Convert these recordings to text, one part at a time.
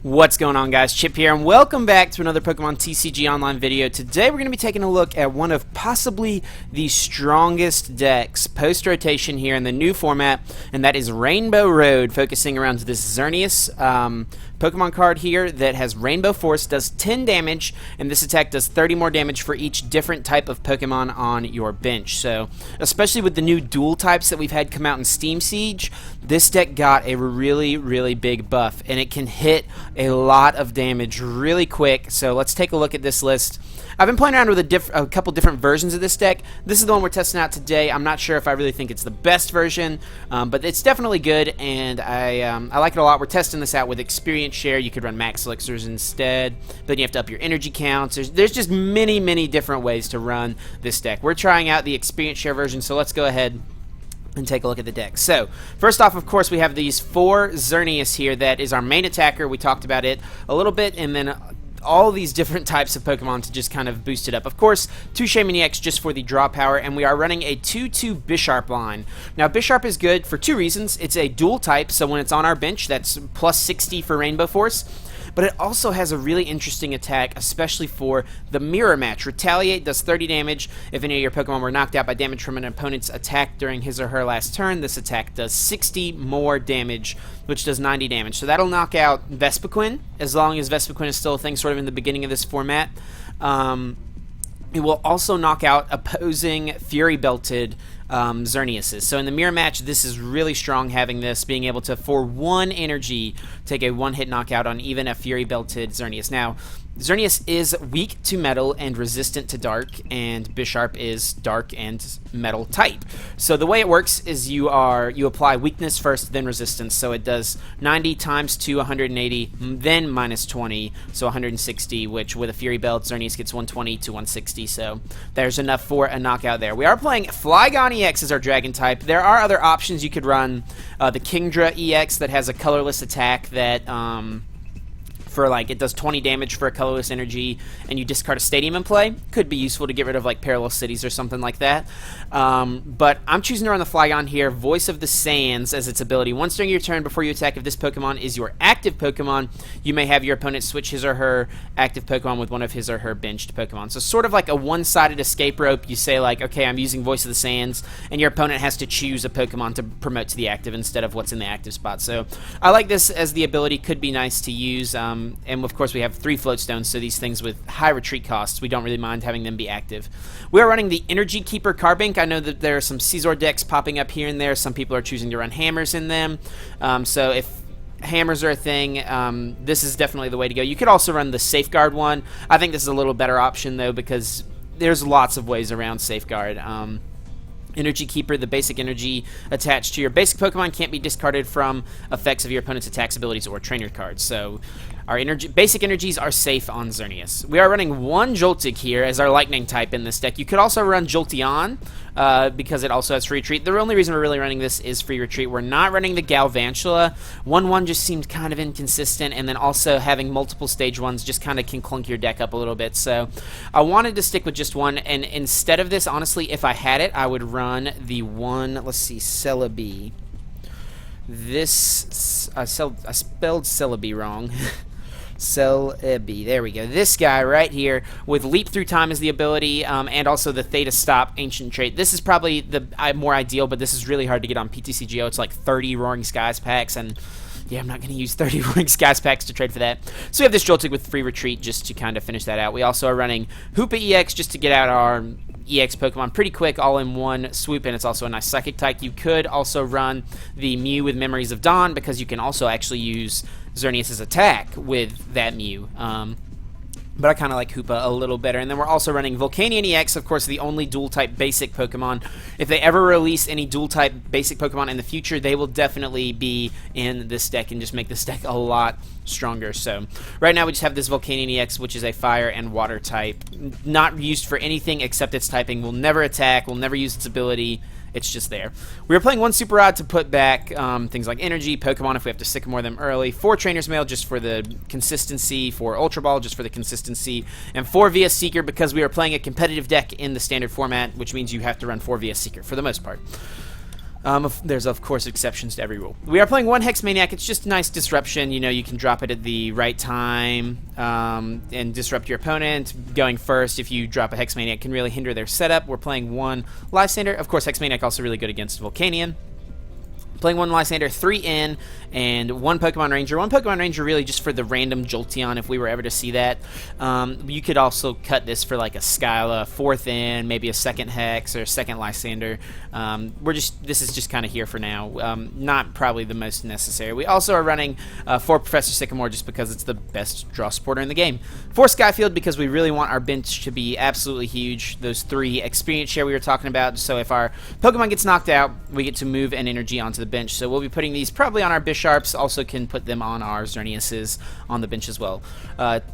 What's going on, guys? Chip here, and welcome back to another Pokemon TCG Online video. Today we're going to be taking a look at one of possibly the strongest decks post-rotation here in the new format, and that is Rainbow Road, focusing around this Xerneas Pokemon card here that has Rainbow Force, does 10 damage, and this attack does 30 more damage for each different type of Pokemon on your bench. So, especially with the new dual types that we've had come out in Steam Siege, this deck got a really big buff, and it can hit a lot of damage really quick. So let's take a look at this list. I've been playing around with a couple different versions of this deck. This is the one we're testing out today. I'm not sure if I really think it's the best version, but it's definitely good, and I like it a lot. We're testing this out with Experience Share. You could run Max Elixirs instead, but then you have to up your energy counts. There's just many different ways to run this deck. We're trying out the Experience Share version, so let's go ahead and take a look at the deck. So, first off, of course, we have these 4 Xerneas here. That is our main attacker. We talked about it a little bit, and then all these different types of Pokemon to just kind of boost it up. Of course, 2 Shaymin-EX just for the draw power, and we are running a 2/2 Bisharp line. Now, Bisharp is good for 2 reasons. It's a dual type, so when it's on our bench, that's plus 60 for Rainbow Force. But it also has a really interesting attack, especially for the mirror match. Retaliate does 30 damage. If any of your Pokemon were knocked out by damage from an opponent's attack during his or her last turn, this attack does 60 more damage, which does 90 damage. So that'll knock out Vespiquen, as long as Vespiquen is still a thing sort of in the beginning of this format. It will also knock out opposing Fury Belted Xerneases. So in the mirror match, this is really strong, having this, being able to, for 1 energy, take a 1-hit knockout on even a Fury Belted Xerneas. Now, Xerneas is weak to metal and resistant to dark, and Bisharp is dark and metal type. So the way it works is you apply weakness first, then resistance. So it does 90 times 2, 180, then minus 20, so 160, which with a Fury Belt, Xerneas gets 120 to 160, so there's enough for a knockout there. We are playing Flygon-EX as our dragon type. There are other options. You could run the Kingdra-EX that has a colorless attack that for like, it does 20 damage for a colorless energy, and you discard a stadium in play. Could be useful to get rid of like Parallel Cities or something like that. But I'm choosing to run the Flygon here, Voice of the Sands as its ability. Once during your turn before you attack, if this Pokemon is your active Pokemon, you may have your opponent switch his or her active Pokemon with one of his or her benched Pokemon. So sort of like a one-sided escape rope. You say like, okay, I'm using Voice of the Sands, and your opponent has to choose a Pokemon to promote to the active instead of what's in the active spot. So I like this as the ability. Could be nice to use. And of course we have 3 Float Stones, so these things with high retreat costs, we don't really mind having them be active. We are running the Energy Keeper Carbink. I know that there are some Scizor decks popping up here and there. Some people are choosing to run hammers in them. So if hammers are a thing, this is definitely the way to go. You could also run the Safeguard one. I think this is a little better option though, because there's lots of ways around Safeguard. Energy Keeper, the basic energy attached to your basic Pokemon, can't be discarded from effects of your opponent's attacks, abilities, or trainer cards. So our basic energies are safe on Xerneas. We are running 1 Joltik here as our lightning type in this deck. You could also run Jolteon because it also has free retreat. The only reason we're really running this is free retreat. We're not running the Galvantula. 1/1 just seemed kind of inconsistent, and then also having multiple stage 1s just kind of can clunk your deck up a little bit. So I wanted to stick with just 1, and instead of this, honestly, if I had it, I would run the 1, let's see, Celebi. This, I spelled Celebi wrong. Celebi, there we go. This guy right here with Leap Through Time as the ability, and also the Theta Stop ancient trait. This is probably the more ideal, but this is really hard to get on PTCGO. It's like 30 Roaring Skies packs, and yeah, I'm not going to use 30 Roaring Skies packs to trade for that. So we have this Joltik with free retreat just to kind of finish that out. We also are running Hoopa-EX just to get out our EX Pokemon pretty quick, all in one swoop, and it's also a nice Psychic type. You could also run the Mew with Memories of Dawn, because you can also actually use Xerneas' attack with that Mew. But I kind of like Hoopa a little better. And then we're also running Volcanion-EX, of course, the only dual-type basic Pokemon. If they ever release any dual-type basic Pokemon in the future, they will definitely be in this deck and just make this deck a lot stronger. So right now we just have this Volcanion-EX, which is a fire and water type. Not used for anything except its typing. Will never attack, will never use its ability. It's just there. We are playing 1 Super Rod to put back things like energy, Pokemon if we have to Sycamore them early, 4 Trainers Mail just for the consistency, 4 Ultra Ball just for the consistency, and 4 via Seeker because we are playing a competitive deck in the standard format, which means you have to run 4 via Seeker for the most part. There's, of course, exceptions to every rule. We are playing one Hex Maniac. It's just a nice disruption. You know, you can drop it at the right time and disrupt your opponent. Going first, if you drop a Hex Maniac, can really hinder their setup. We're playing one Lysandre. Of course, Hex Maniac also really good against Volcanion. Playing one Lysandre, 3 in, and one Pokemon Ranger. One Pokemon Ranger really just for the random Jolteon if we were ever to see that. You could also cut this for like a Skyla, 4th in, maybe a second Hex or a second Lysandre. This is just kind of here for now. Not probably the most necessary. We also are running 4 Professor Sycamore just because it's the best draw supporter in the game. 4 Sky Field because we really want our bench to be absolutely huge. Those 3 experience share we were talking about. So if our Pokemon gets knocked out, we get to move an energy onto the bench. So we'll be putting these probably on our Bisharps. Also can put them on our Xerneases on the bench as well.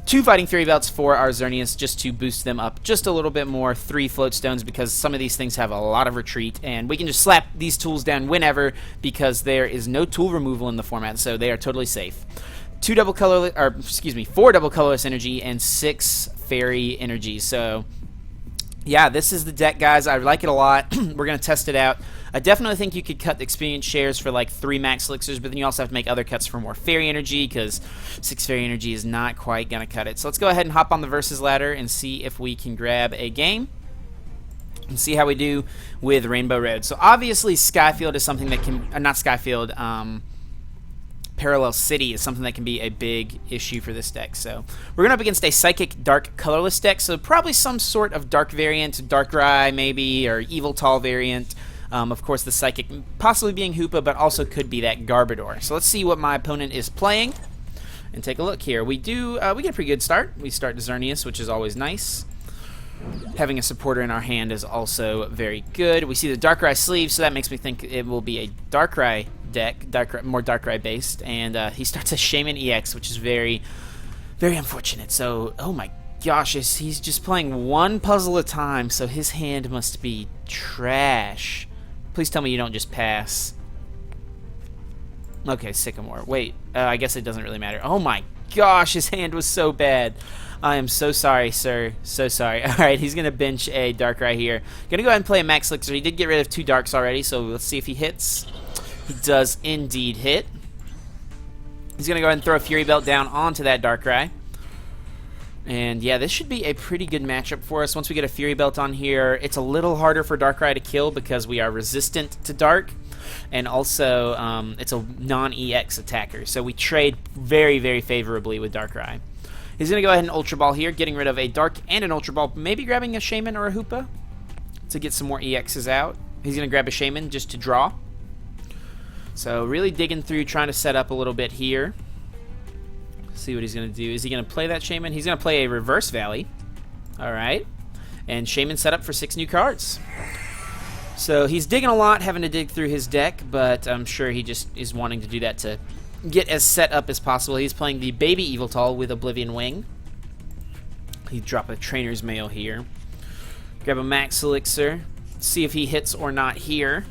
2 Fighting Fury Belts for our Xerneas just to boost them up just a little bit more. 3 Float Stones because some of these things have a lot of retreat, and we can just slap these tools down whenever because there is no tool removal in the format, so they are totally safe. 4 double colorless energy and 6 fairy energy. So yeah, this is the deck, guys. I like it a lot. We're going to test it out. I definitely think you could cut the experience shares for like 3 max elixirs, but then you also have to make other cuts for more fairy energy because 6 fairy energy is not quite going to cut it. So let's go ahead and hop on the versus ladder and see if we can grab a game and see how we do with Rainbow Road. So obviously Skyfield is something that can, not Skyfield, Parallel City is something that can be a big issue for this deck. So we're going up against a Psychic Dark Colorless deck, so probably some sort of Dark variant, Darkrai maybe, or Yveltal variant. Of course, the Psychic possibly being Hoopa, but also could be that Garbodor. So let's see what my opponent is playing and take a look here. We get a pretty good start. We start Xerneas, which is always nice. Having a supporter in our hand is also very good. We see the Darkrai sleeve, so that makes me think it will be a Darkrai deck, more Darkrai based. And he starts a Shaymin-EX, which is very, very unfortunate. So, oh my gosh, he's just playing one puzzle at a time, so his hand must be trash. Please tell me you don't just pass. Okay, Sycamore. Wait, I guess it doesn't really matter. Oh my gosh, his hand was so bad. I am so sorry, sir. So sorry. Alright, he's going to bench a Darkrai here. Going to go ahead and play a Max Elixir. He did get rid of 2 Darks already, so let's see if he hits. He does indeed hit. He's going to go ahead and throw a Fury Belt down onto that Darkrai. And yeah, this should be a pretty good matchup for us. Once we get a Fury Belt on here, it's a little harder for Darkrai to kill because we are resistant to Dark. And also, it's a non-EX attacker. So we trade very, very favorably with Darkrai. He's going to go ahead and Ultra Ball here, getting rid of a Dark and an Ultra Ball, maybe grabbing a Shaymin or a Hoopa to get some more EXs out. He's going to grab a Shaymin just to draw. So really digging through, trying to set up a little bit here. See what he's going to do. Is he going to play that Shaymin? He's going to play a Reverse Valley. Alright. And Shaymin set up for 6 new cards. So he's digging a lot, having to dig through his deck, but I'm sure he just is wanting to do that to get as set up as possible. He's playing the Baby Yveltal with Oblivion Wing. He drop a Trainer's Mail here. Grab a Max Elixir. See if he hits or not here.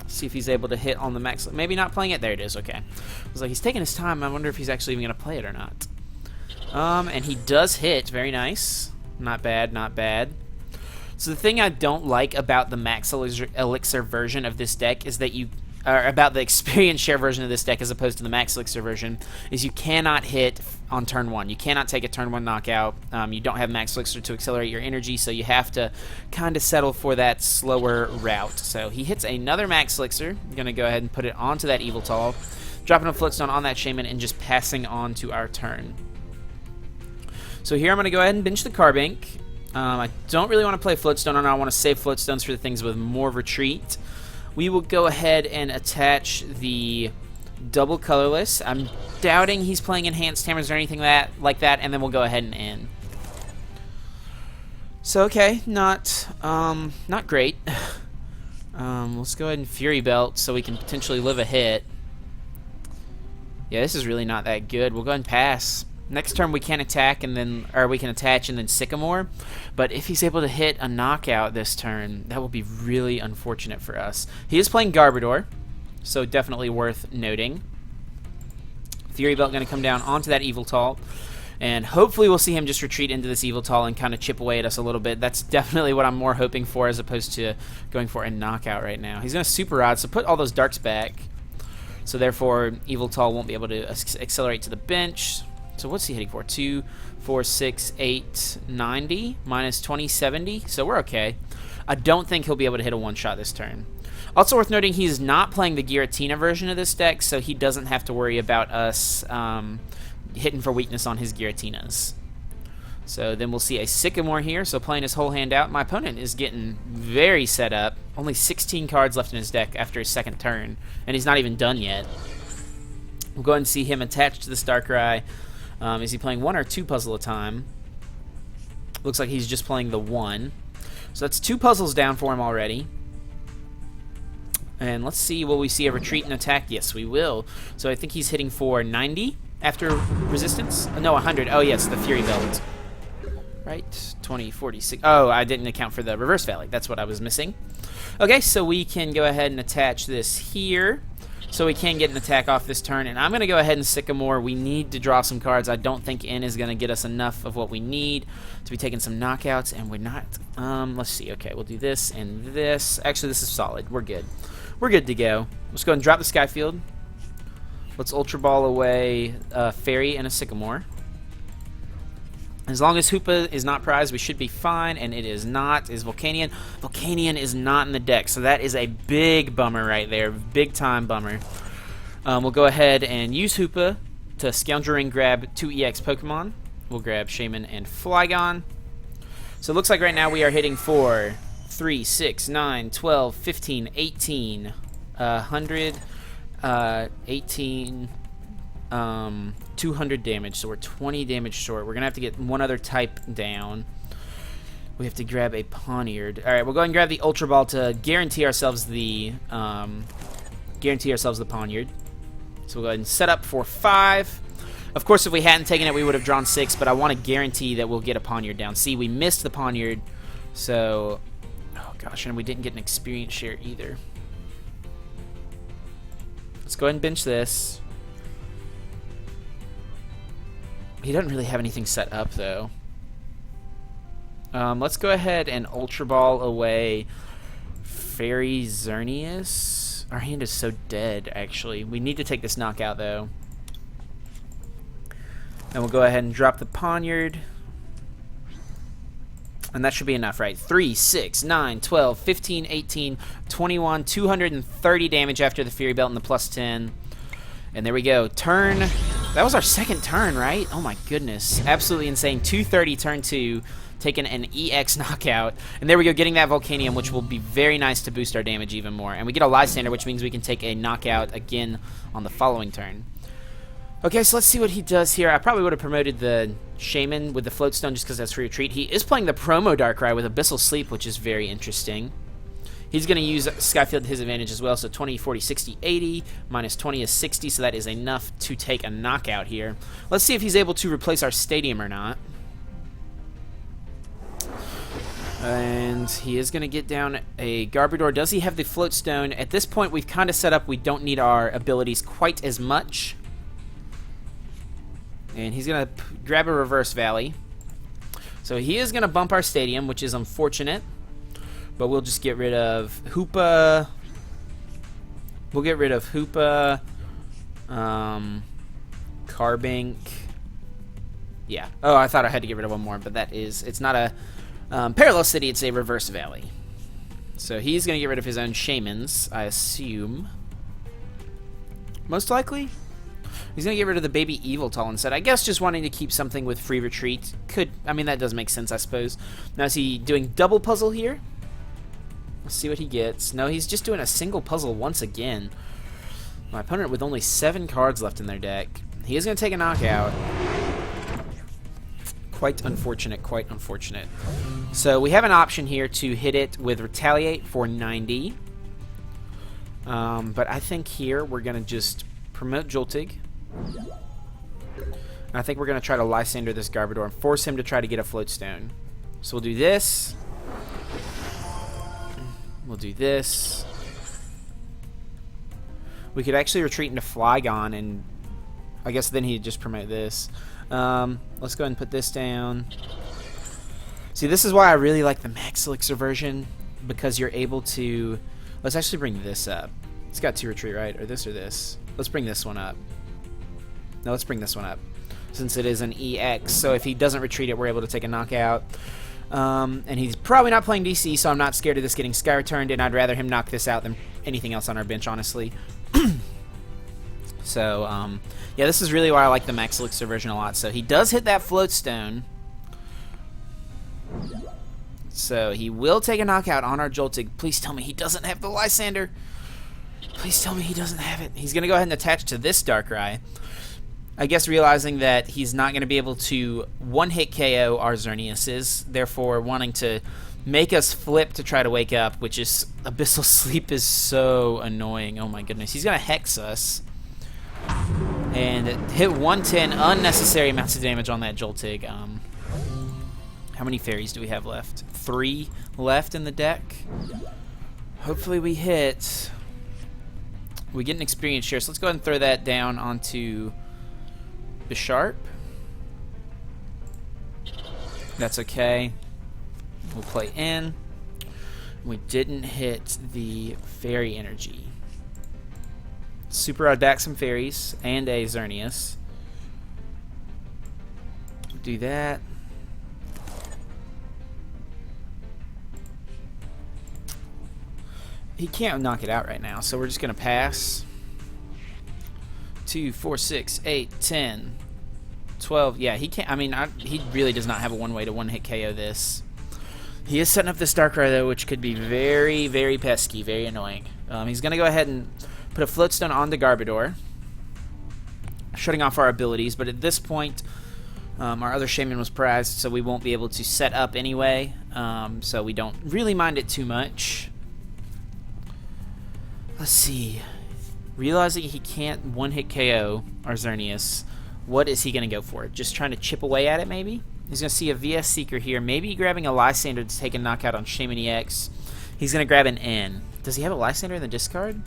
See if he's able to hit on the Max. Maybe not playing it. There it is. Okay. I was like, he's taking his time. I wonder if he's actually even going to play it or not. And he does hit. Very nice. Not bad. Not bad. So the thing I don't like about the Max Elixir version of this deck is that you, or about the experience share version of this deck as opposed to the Max Elixir version, is you cannot hit on turn 1. You cannot take a turn 1 knockout. You don't have Max Elixir to accelerate your energy, so you have to kind of settle for that slower route. So he hits another Max Elixir. I'm going to go ahead and put it onto that Yveltal, dropping a Float Stone on that Shaymin and just passing on to our turn. So here I'm going to go ahead and bench the Carbink. I don't really want to play Float Stone on. I want to save Float Stones for the things with more retreat. We will go ahead and attach the double colorless. I'm doubting he's playing enhanced hammers or anything like that, and then we'll go ahead and end. So okay, not great. Let's go ahead and Fury Belt so we can potentially live a hit. Yeah, this is really not that good. We'll go ahead and pass. Next turn we can attack and then, or we can attach and then Sycamore. But if he's able to hit a knockout this turn, that will be really unfortunate for us. He is playing Garbodor, so definitely worth noting. Fury Belt going to come down onto that Yveltal. And hopefully we'll see him just retreat into this Yveltal and kind of chip away at us a little bit. That's definitely what I'm more hoping for as opposed to going for a knockout right now. He's going to Super Rod, so put all those darks back. So therefore, Yveltal won't be able to accelerate to the bench. So what's he hitting for? 2, 4, 6, 8, 90, minus 20, 70. So we're okay. I don't think he'll be able to hit a one-shot this turn. Also worth noting, he's not playing the Giratina version of this deck, so he doesn't have to worry about us hitting for weakness on his Giratinas. So then we'll see a Sycamore here, so playing his whole hand out. My opponent is getting very set up. Only 16 cards left in his deck after his second turn, and he's not even done yet. We'll go ahead and see him attached to this Darkrai. Is he playing 1 or 2 puzzle at a time? Looks like he's just playing the 1. So that's 2 puzzles down for him already. And let's see, will we see a retreat and attack? Yes, we will. So I think he's hitting for 90 after resistance. No, 100. Oh, yes, the Fury Belt. Right, 20, 46. Oh, I didn't account for the Reverse Valley. That's what I was missing. Okay, so we can go ahead and attach this here. So we can get an attack off this turn. And I'm going to go ahead and Sycamore. We need to draw some cards. I don't think N is going to get us enough of what we need to be taking some knockouts. And we're not. Let's see. Okay, we'll do this and this. Actually, this is solid. We're good. We're good to go. Let's go ahead and drop the Sky Field. Let's Ultra Ball away Fairy and a Sycamore. As long as Hoopa is not prized, we should be fine, and it is not. Is Volcanion. Volcanion is not in the deck, so that is a big bummer right there. Big time bummer. We'll go ahead and use Hoopa to Scoundrel Ring grab 2 EX Pokemon. We'll grab Shaymin and Flygon. So it looks like right now we are hitting for 3, 6, 9, 12, 15, 18, 100, 18, 200 damage, so we're 20 damage short. We're gonna have to get one other type down. We have to grab a Pawniard. All right, we'll go ahead and grab the Ultra Ball to guarantee ourselves the Pawniard. So we'll go ahead and set up for 5. Of course, if we hadn't taken it, we would have drawn 6, but I want to guarantee that we'll get a Pawniard down. See, we missed the Pawniard, so oh gosh, and we didn't get an experience share either. Let's go ahead and bench this. He doesn't really have anything set up, though. Let's go ahead and Ultra Ball away Fairy Xerneas. Our hand is so dead, actually. We need to take this knockout, though. And we'll go ahead and drop the Pawniard. And that should be enough, right? 3, 6, 9, 12, 15, 18, 21, 230 damage after the Fury Belt and the plus 10. And there we go. Turn. That was our second turn, right? Oh my goodness. Absolutely insane. 230 turn 2. Taking an EX knockout. And there we go, getting that Volcanion, which will be very nice to boost our damage even more. And we get a Lysandre, which means we can take a knockout again on the following turn. Okay, so let's see what he does here. I probably would have promoted the Shaymin with the Float Stone just because that's free retreat. He is playing the promo Darkrai with Abyssal Sleep, which is very interesting. He's going to use Sky Field to his advantage as well, so 20, 40, 60, 80, minus 20 is 60, so that is enough to take a knockout here. Let's see if he's able to replace our Stadium or not. And he is going to get down a Garbodor. Does he have the Float Stone? At this point, we've kind of set up we don't need our abilities quite as much. And he's going to grab a Reverse Valley. So he is going to bump our Stadium, which is unfortunate. But we'll just get rid of Hoopa. We'll get rid of Hoopa. Carbink. Yeah. Oh, I thought I had to get rid of one more, but that is... It's not a Parallel City, it's a Reverse Valley. So he's going to get rid of his own Shaymins, I assume. Most likely. He's going to get rid of the baby Yveltal instead. I guess just wanting to keep something with free retreat. Could... I mean, that does make sense, I suppose. Now, is he doing double puzzle here? Let's see what he gets. No, he's just doing a single puzzle once again. My opponent with only 7 cards left in their deck. He is going to take a knockout. Quite unfortunate, quite unfortunate. So we have an option here to hit it with Retaliate for 90. But I think here we're going to just promote Joltik. I think we're going to try to Lysandre this Garbodor and force him to try to get a Float Stone. So we'll do this. We'll do this. We could actually retreat into Flygon and I guess then he'd just promote this. Let's go ahead and put this down. See, this is why I really like the Max Elixir version, because you're able to... Let's actually bring this up. It's got 2 retreat, right? Or this. Let's bring this one up. No, let's bring this one up, since it is an EX. So if he doesn't retreat it, we're able to take a knockout. And he's probably not playing DC, so I'm not scared of this getting Sky Returned, and I'd rather him knock this out than anything else on our bench, honestly. So, yeah, this is really why I like the Max Elixir version a lot. So he does hit that Float Stone. So he will take a knockout on our Joltik. Please tell me he doesn't have the Lysandre. Please tell me he doesn't have it. He's going to go ahead and attach to this Darkrai. I guess realizing that he's not going to be able to one-hit KO our Xerneas, therefore wanting to make us flip to try to wake up, which is... Abyssal Sleep is so annoying. Oh my goodness. He's going to Hex us. And hit 110, unnecessary amounts of damage on that Joltik. How many fairies do we have left? 3 left in the deck. Hopefully we hit... We get an experience share, so let's go ahead and throw that down onto Bisharp. That's okay. We'll play in. We didn't hit the fairy energy. Super Rod back some fairies and a Xerneas. Do that. He can't knock it out right now, so we're just going to pass. 2, 4, 6, 8, 10, 12. Yeah, he can't. I mean, he really does not have a one-way to one-hit KO this. He is setting up this Darkrai, though, which could be very, very pesky, very annoying. He's going to go ahead and put a Float Stone on the Garbodor, shutting off our abilities, but at this point, our other Shaymin was prized, so we won't be able to set up anyway, so we don't really mind it too much. Let's see. Realizing he can't one-hit KO our Xerneas, what is he going to go for? Just trying to chip away at it, maybe? He's going to see a VS Seeker here, maybe grabbing a Lysandre to take a knockout on Shaymin-EX. He's going to grab an N. Does he have a Lysandre in the discard?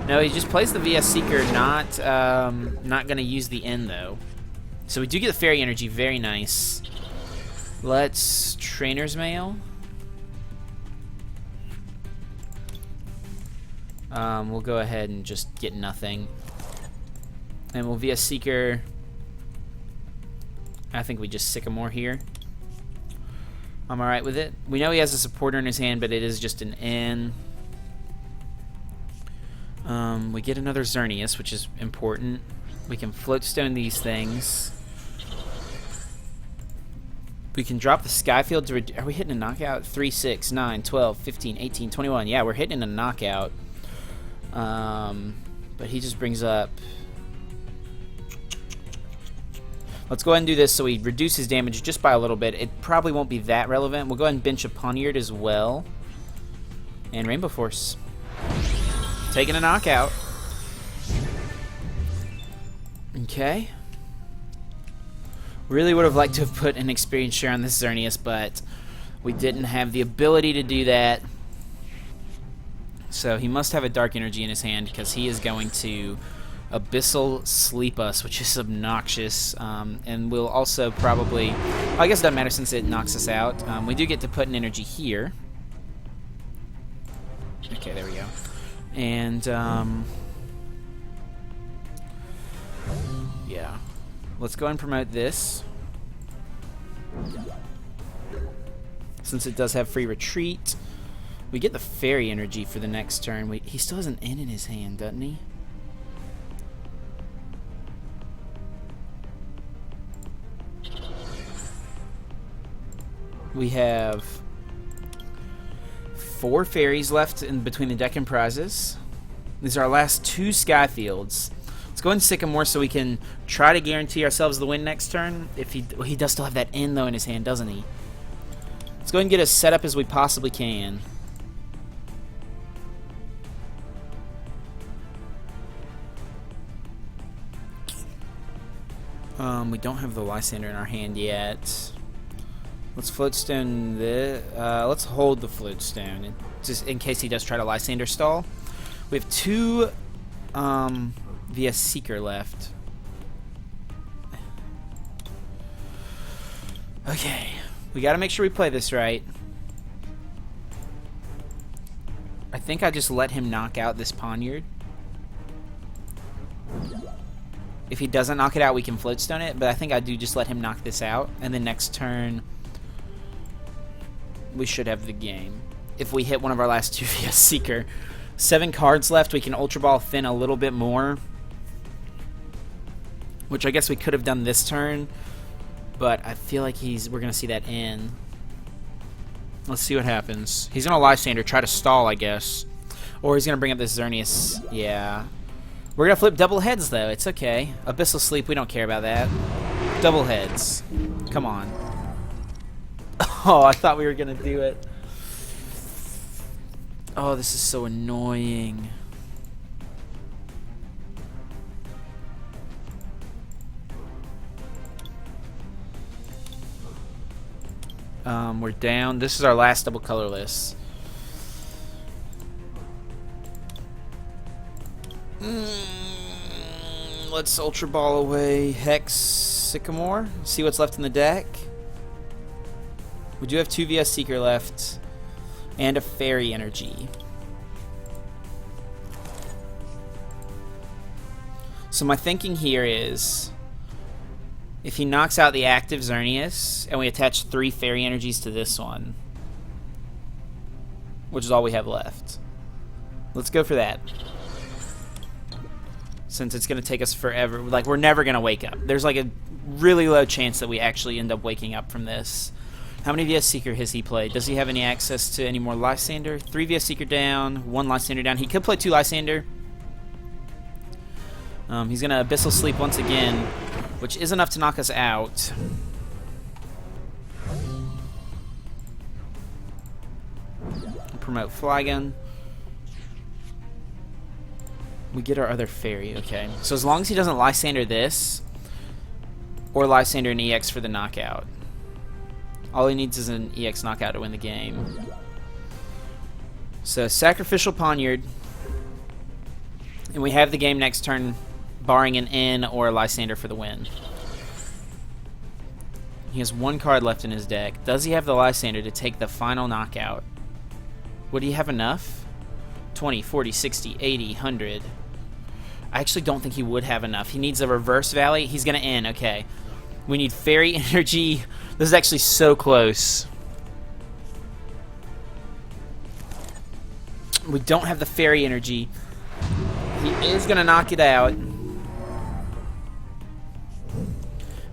No, he just plays the VS Seeker, not going to use the N, though. So we do get the Fairy Energy, very nice. Let's Trainers Mail. We'll go ahead and just get nothing. And we'll VS Seeker. I think we just Sycamore here. I'm alright with it. We know he has a supporter in his hand, but it is just an N. We get another Xerneas, which is important. We can Float Stone these things. We can drop the Sky Field to... Are we hitting a knockout? 3, 6, 9, 12, 15, 18, 21. Yeah, we're hitting a knockout. But he just brings up... Let's go ahead and do this so he reduces damage just by a little bit. It probably won't be that relevant. We'll go ahead and bench a Pawniard as well. And Rainbow Force. Taking a knockout. Okay. Really would have liked to have put an experience share on this Xerneas, but we didn't have the ability to do that. So he must have a Dark Energy in his hand because he is going to Abyssal Sleep us, which is obnoxious. And we'll also probably... I guess it doesn't matter since it knocks us out. We do get to put an energy here. Okay, there we go. And, yeah. Let's go and promote this. Since it does have free retreat. We get the Fairy Energy for the next turn. He still has an N in his hand, doesn't he? We have 4 fairies left in between the deck and prizes. These are our last 2 Sky Fields. Let's go and Sycamore so we can try to guarantee ourselves the win next turn. If he does still have that N though in his hand, doesn't he? Let's go and get as set up as we possibly can. We don't have the Lysandre in our hand yet. Let's Float Stone this. Let's hold the Float Stone just in case he does try to Lysandre stall. We have 2 via Seeker left. Okay, we gotta make sure we play this right. I think I just let him knock out this Pawniard. If he doesn't knock it out, we can Float Stone it, but I think I do just let him knock this out, and then next turn we should have the game. If we hit one of our last two via Seeker. 7 cards left, we can Ultra Ball Finn a little bit more, which I guess we could have done this turn, but I feel like we're going to see that in. Let's see what happens. He's going to Lysandre, try to stall, I guess. Or he's going to bring up this Xerneas. Yeah. We're going to flip double heads, though. It's okay. Abyssal Sleep, we don't care about that. Double heads. Come on. Oh, I thought we were going to do it. Oh, this is so annoying. We're down. This is our last double colorless. Let's Ultra Ball away Hex Sycamore. See what's left in the deck. We do have 2 VS Seeker left. And a Fairy Energy. So my thinking here is, if he knocks out the active Xerneas, and we attach 3 Fairy Energies to this one, which is all we have left. Let's go for that. Since it's going to take us forever. Like, we're never going to wake up. There's like a really low chance that we actually end up waking up from this. How many VS Seeker has he played? Does he have any access to any more Lysandre? 3 VS Seeker down, 1 Lysandre down. He could play 2 Lysandre. He's going to Abyssal Sleep once again, which is enough to knock us out. Promote Flygon. We get our other Fairy, okay. So as long as he doesn't Lysandre this, or Lysandre an EX for the knockout. All he needs is an EX knockout to win the game. So, Sacrificial Pawniard. And we have the game next turn, barring an N or a Lysandre for the win. He has 1 card left in his deck. Does he have the Lysandre to take the final knockout? Would he have enough? 20, 40, 60, 80, 100. I actually don't think he would have enough. He needs a Reverse Valley. He's going to N, okay. We need Fairy Energy. This is actually so close. We don't have the Fairy Energy. He is going to knock it out.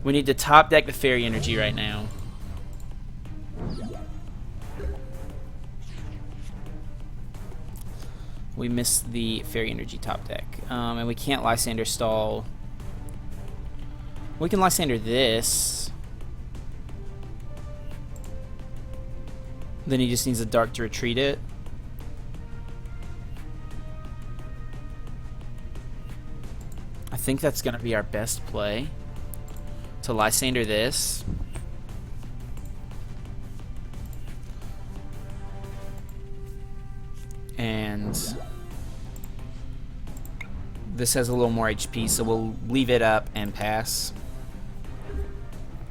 We need to top deck the Fairy Energy right now. We missed the Fairy Energy top deck. And we can't Lysandre stall. We can Lysandre this. Then he just needs a Dark to retreat it. I think that's going to be our best play. To Lysandre this. And this has a little more HP, so we'll leave it up and pass.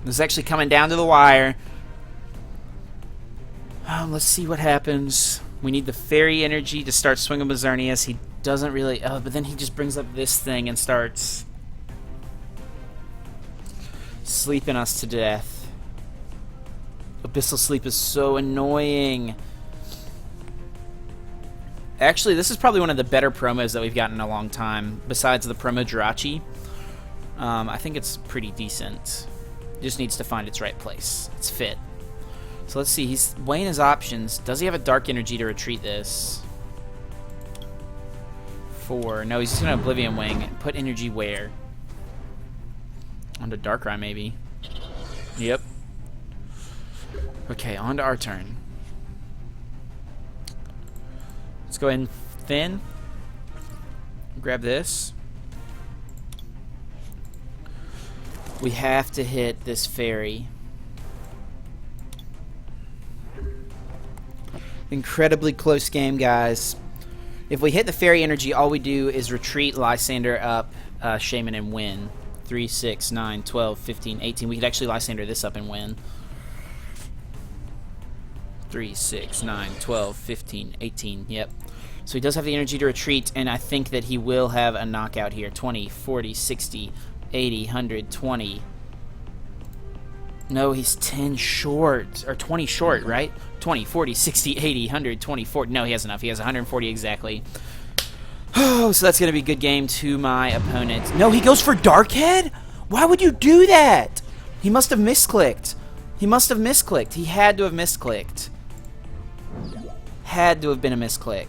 This is actually coming down to the wire. Let's see what happens. We need the Fairy Energy to start swinging with Xerneas. He doesn't really... Oh, but then he just brings up this thing and starts sleeping us to death. Abyssal Sleep is so annoying. Actually, this is probably one of the better promos that we've gotten in a long time, besides the promo Jirachi. I think it's pretty decent. It just needs to find its right place. It's fit. So let's see. He's weighing his options. Does he have a Dark Energy to retreat this? 4. No, he's just going to Oblivion Wing. Put energy where? Onto Darkrai, maybe. Yep. Okay, on to our turn. Let's go ahead and Thin. Grab this. We have to hit this Fairy. Incredibly close game, guys. If we hit the fairy energy, all we do is retreat Lysandre up Shaymin and win. 3, 6, 9, 12, 15, 18. We could actually Lysandre this up and win. 3, 6, 9, 12, 15, 18. Yep. So he does have the energy to retreat, and I think that he will have a knockout here. 20, 40, 60, 80, 100, 20. No, he's 10 short, or 20 short, right? 20, 40, 60, 80, 100, 20, 40. No, he has enough. He has 140 exactly. Oh, so that's going to be a good game to my opponent. No, he goes for Darkhead? Why would you do that? He must have misclicked. He must have misclicked. He had to have misclicked. Had to have been a misclick.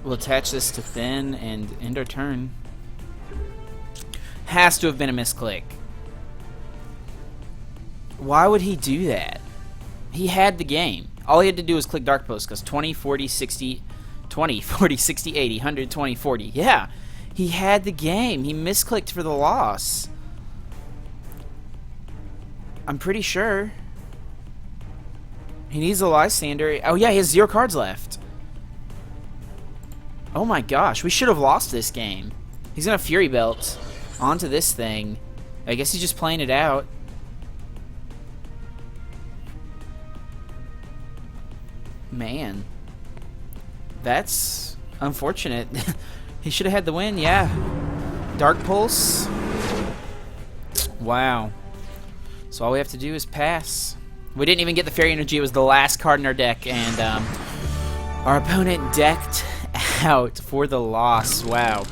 We'll attach this to Thin and end our turn. Has to have been a misclick. Why would he do that? He had the game. All he had to do was click Dark Post, because 20, 40, 60, 20, 40, 60, 80, 100, 20, 40. Yeah, he had the game. He misclicked for the loss. I'm pretty sure. He needs a Lysandre. Oh yeah, he has 0 cards left. Oh my gosh, we should have lost this game. He's gonna Fury Belt onto this thing. I guess he's just playing it out. Man, that's unfortunate. He should have had the win, yeah. Dark Pulse. Wow. So all we have to do is pass. We didn't even get the Fairy Energy. It was the last card in our deck, and our opponent decked out for the loss. Wow.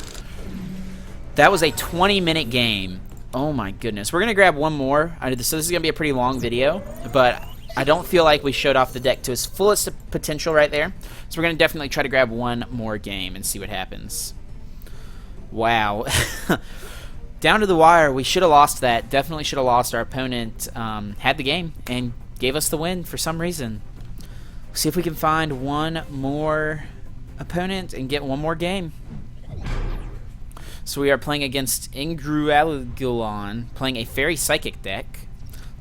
That was a 20-minute game. Oh my goodness. We're going to grab one more. So this is going to be a pretty long video, but I don't feel like we showed off the deck to its fullest potential right there. So we're going to definitely try to grab one more game and see what happens. Wow. Down to the wire. We should have lost that. Definitely should have lost. Our opponent had the game and gave us the win for some reason. See if we can find one more opponent and get one more game. So we are playing against Ingrualgulon, playing a Fairy Psychic deck.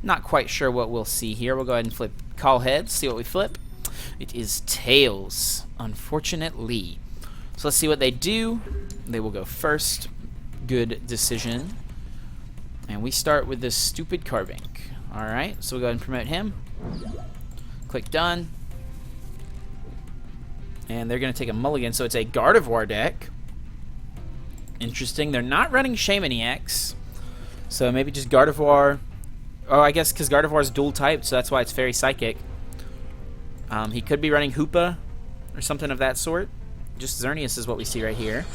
Not quite sure what we'll see here. We'll go ahead and flip Call Heads, see what we flip. It is Tails, unfortunately. So let's see what they do. They will go first. Good decision. And we start with this stupid Carbink. Alright, so we'll go ahead and promote him. Click Done. And they're going to take a mulligan, so it's a Gardevoir deck. Interesting. They're not running Shaymin-EX. So maybe just Gardevoir. Oh, I guess because Gardevoir is dual type, so that's why it's Fairy Psychic. He could be running Hoopa or something of that sort. Just Xerneas is what we see right here.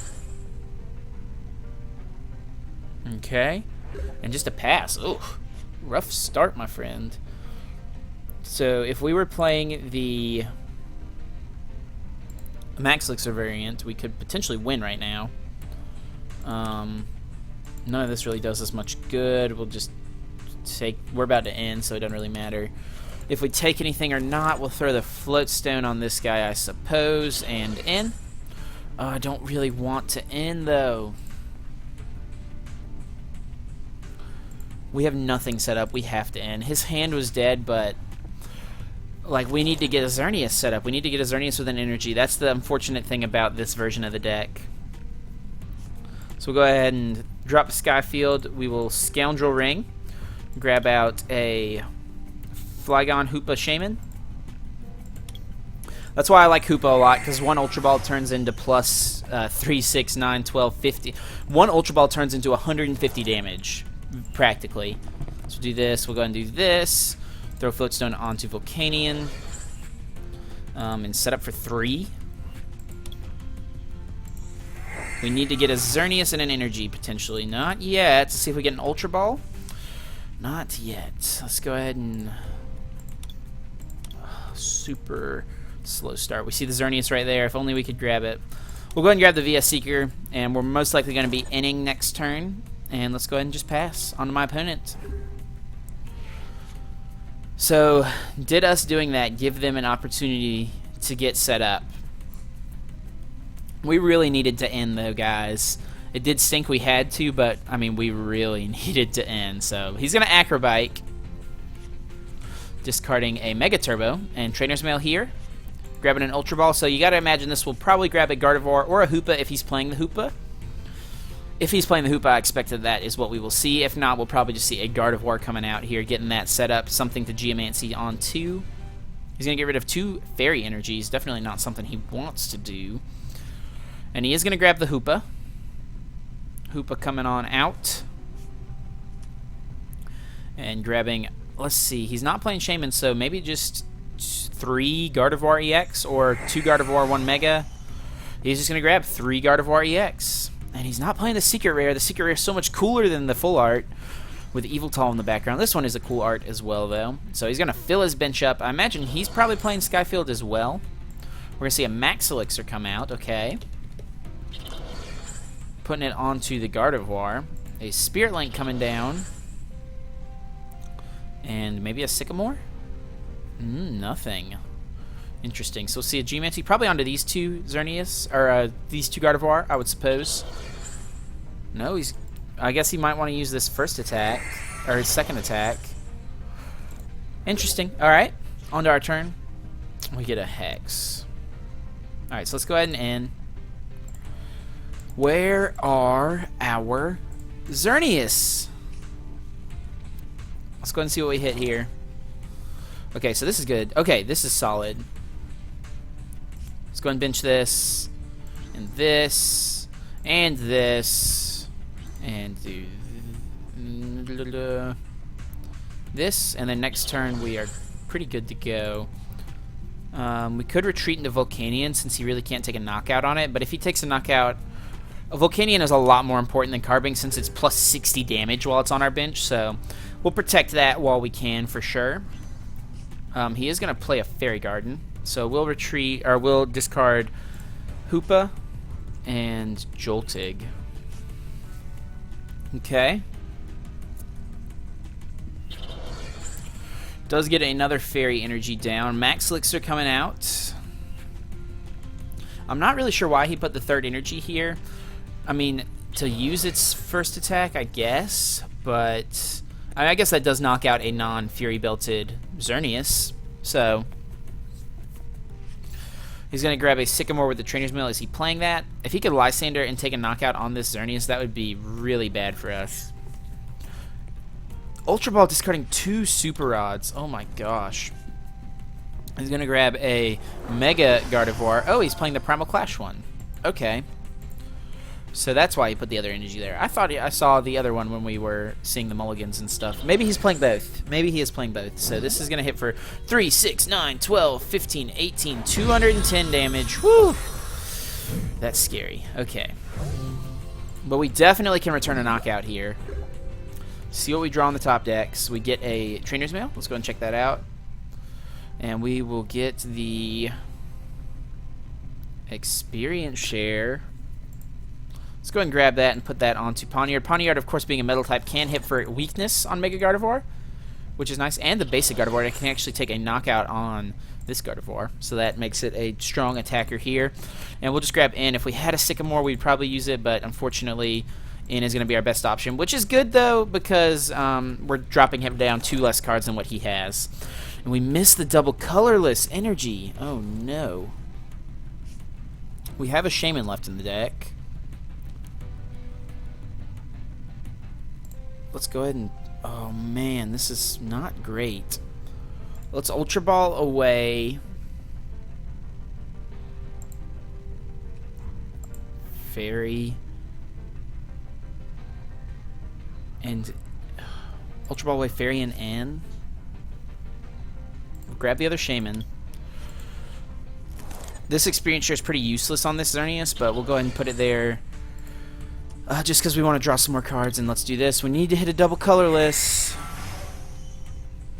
Okay. And just a pass. Ooh, rough start, my friend. So if we were playing the Max Elixir variant, we could potentially win right now. None of this really does us much good. We'll just take... We're about to end, so it doesn't really matter. If we take anything or not, we'll throw the Float Stone on this guy, I suppose, and end. Oh, I don't really want to end, though. We have nothing set up. We have to end. His hand was dead, but... Like, we need to get a Xerneas set up. We need to get a Xerneas with an energy. That's the unfortunate thing about this version of the deck. So we'll go ahead and drop Sky Field. We will Scoundrel Ring. Grab out a Flygon Hoopa Shaymin. That's why I like Hoopa a lot, because one Ultra Ball turns into plus 3, 6, 9, 12, 50. One Ultra Ball turns into 150 damage, practically. So we'll do this. We'll go ahead and do this. Throw Float Stone onto Volcanion. And set up for 3. We need to get a Xerneas and an energy, potentially. Not yet. Let's see if we get an Ultra Ball. Not yet. Let's go ahead and... super slow start. We see the Xerneas right there. If only we could grab it. We'll go ahead and grab the VS Seeker, and we're most likely going to be inning next turn. And let's go ahead and just pass on to my opponent. So, did us doing that give them an opportunity to get set up? We really needed to end, though, guys. It did stink we had to, but, I mean, we really needed to end. So, he's going to Acrobike. discarding a Mega Turbo and Trainers Mail here, grabbing an Ultra Ball. So you got to imagine this will probably grab a Gardevoir or a Hoopa if he's playing the Hoopa. If he's playing the Hoopa, I expect that is what we will see. If not, we'll probably just see a Gardevoir coming out here, getting that set up, something to Geomancy onto. He's going to get rid of 2 Fairy Energies. Definitely not something he wants to do. And he is going to grab the Hoopa. Hoopa coming on out. And grabbing, let's see, he's not playing Shaymin, so maybe just 3 Gardevoir EX or 2 Gardevoir, 1 Mega. He's just going to grab 3 Gardevoir EX. And he's not playing the Secret Rare. The Secret Rare is so much cooler than the full art with Eviltal in the background. This one is a cool art as well, though. So he's going to fill his bench up. I imagine he's probably playing Sky Field as well. We're going to see a Max Elixir come out. Okay. Putting it onto the Gardevoir. A Spirit Link coming down. And maybe a Sycamore? Nothing. Interesting. So we'll see a Geomancy probably onto these 2 Xerneas, or these 2 Gardevoir, I would suppose. No, I guess he might want to use this first attack, or his second attack. Interesting. Alright, on to our turn. We get a Hex. Alright, so let's go ahead and end. Where are our Xerneas? Let's go ahead and see what we hit here. Okay, so this is good. Okay, this is solid. Let's go ahead and bench this, and this, and this, and do this, and then next turn we are pretty good to go. We could retreat into Volcanion since he really can't take a knockout on it, but if he takes a knockout, a Volcanion is a lot more important than Carbink since it's plus 60 damage while it's on our bench, so we'll protect that while we can for sure. He is going to play a Fairy Garden. So we'll retreat, or we'll discard Hoopa and Joltik. Okay. Does get another Fairy Energy down. Max Elixir coming out. I'm not really sure why he put the 3rd energy here. I mean, to use its first attack, I guess. But I guess that does knock out a non-Fury Belted Xerneas. So he's going to grab a Sycamore with the Trainer's Mail. Is he playing that? If he could Lysandre and take a knockout on this Xerneas, that would be really bad for us. Ultra Ball discarding 2 Super Rods. Oh my gosh. He's going to grab a Mega Gardevoir. Oh, he's playing the Primal Clash one. Okay. So that's why he put the other energy there. I thought I saw the other one when we were seeing the mulligans and stuff. Maybe he's playing both. Maybe he is playing both. So this is going to hit for 3, 6, 9, 12, 15, 18, 210 damage. Woo! That's scary. Okay. But we definitely can return a knockout here. See what we draw on the top decks. We get a Trainer's Mail. Let's go and check that out. And we will get the Experience Share. Let's go ahead and grab that and put that onto Pawniard. Pawniard, of course, being a metal type, can hit for weakness on Mega Gardevoir, which is nice. And the basic Gardevoir can actually take a knockout on this Gardevoir, so that makes it a strong attacker here. And we'll just grab N. If we had a Sycamore, we'd probably use it, but unfortunately, N is going to be our best option, which is good, though, because we're dropping him down 2 less cards than what he has. And we missed the double colorless energy. Oh, no. We have a Shaymin left in the deck. Let's go ahead and... Oh, man, this is not great. Let's Ultra Ball away. Fairy. And... Ultra Ball away Fairy and N. We'll grab the other Shaymin. This Experience Share is pretty useless on this Xerneas, but we'll go ahead and put it there. Just because we want to draw some more cards, and let's do this. We need to hit a double colorless.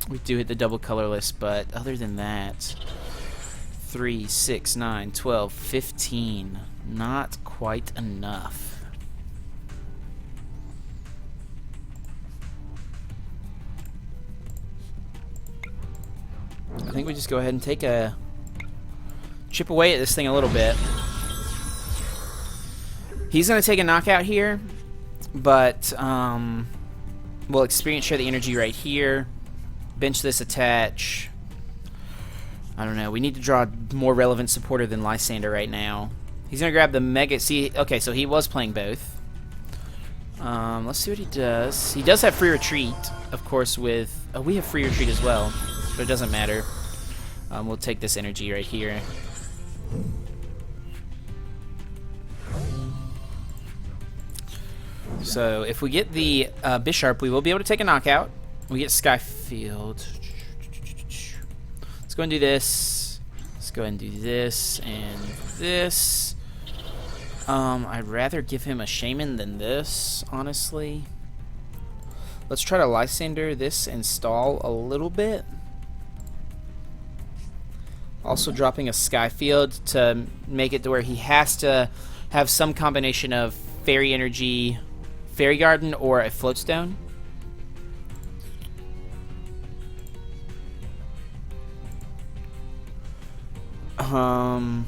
We do hit the double colorless, but other than that, 3, 6, 9, 12, 15. Not quite enough. I think we just go ahead and take a chip away at this thing a little bit. He's going to take a knockout here, but we'll Experience Share the energy right here. bench this attach. I don't know. We need to draw a more relevant supporter than Lysandre right now. He's going to grab the Mega... See, okay, so he was playing both. Let's see what he does. He does have free retreat, of course, with... Oh, we have free retreat as well, but it doesn't matter. We'll take this energy right here. So if we get the Bisharp, we will be able to take a knockout. We get Sky Field. Let's go and do this. Let's go and do this and this. I'd rather give him a Shaymin than this, honestly. Let's try to Lysandre this and stall a little bit. Also dropping a Sky Field to make it to where he has to have some combination of Fairy Energy, Fairy Garden, or a Float Stone. And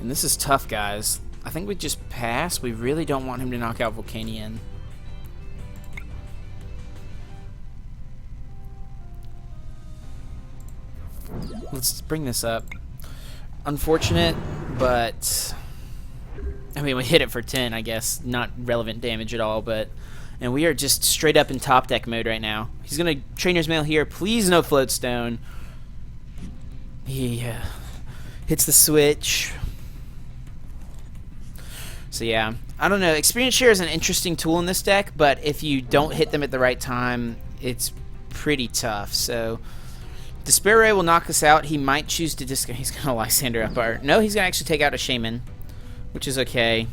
this is tough, guys. I think we just pass. We really don't want him to knock out Volcanion. Let's bring this up. Unfortunate, but I mean, we hit it for 10, I guess. Not relevant damage at all, but... And we are just straight up in top deck mode right now. He's going to Trainers Mail here. Please no Float Stone. He hits the switch. So yeah, I don't know. Experience Share is an interesting tool in this deck, but if you don't hit them at the right time, it's pretty tough. So Despair Ray will knock us out. He might choose to discard. He's going to Lysandre up our... No, he's going to actually take out a Shaymin, which is okay.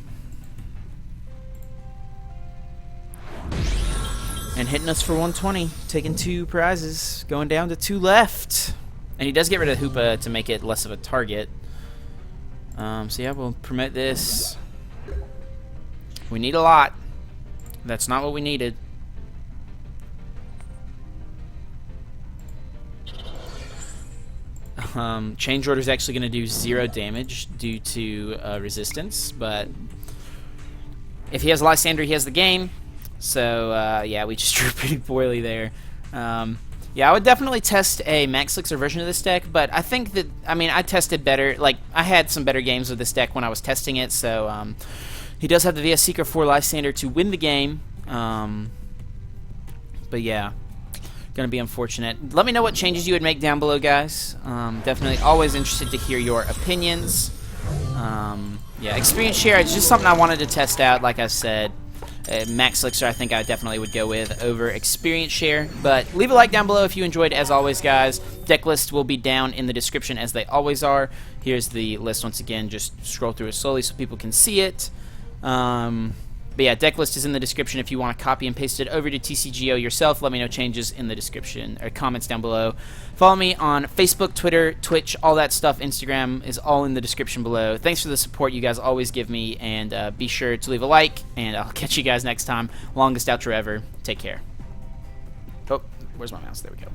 And hitting us for 120, taking 2 prizes, going down to 2 left. And he does get rid of Hoopa to make it less of a target. So yeah, we'll promote this. We need a lot. That's not what we needed. Change Order is actually going to do 0 damage due to resistance, but if he has Lysandre, he has the game. So yeah, we just drew pretty poorly there. Yeah, I would definitely test a Max Elixir version of this deck, but I think that, I mean, I tested better. Like, I had some better games with this deck when I was testing it, so he does have the VS Seeker for Lysandre to win the game. But yeah, gonna be unfortunate. Let me know what changes you would make down below, guys. Definitely always interested to hear your opinions. Yeah, Experience Share is just something I wanted to test out, like I said. Max Elixir, I think I definitely would go with over Experience Share. But leave a like down below if you enjoyed, as always, guys. Deck list will be down in the description, as they always are. Here's the list once again. Just scroll through it slowly so people can see it. But yeah, deck list is in the description if you want to copy and paste it over to TCGO yourself. Let me know changes in the description or comments down below. Follow me on Facebook, Twitter, Twitch, all that stuff. Instagram is all in the description below. Thanks for the support you guys always give me, and be sure to leave a like, and I'll catch you guys next time. Longest outro ever. Take care. Oh, where's my mouse? There we go.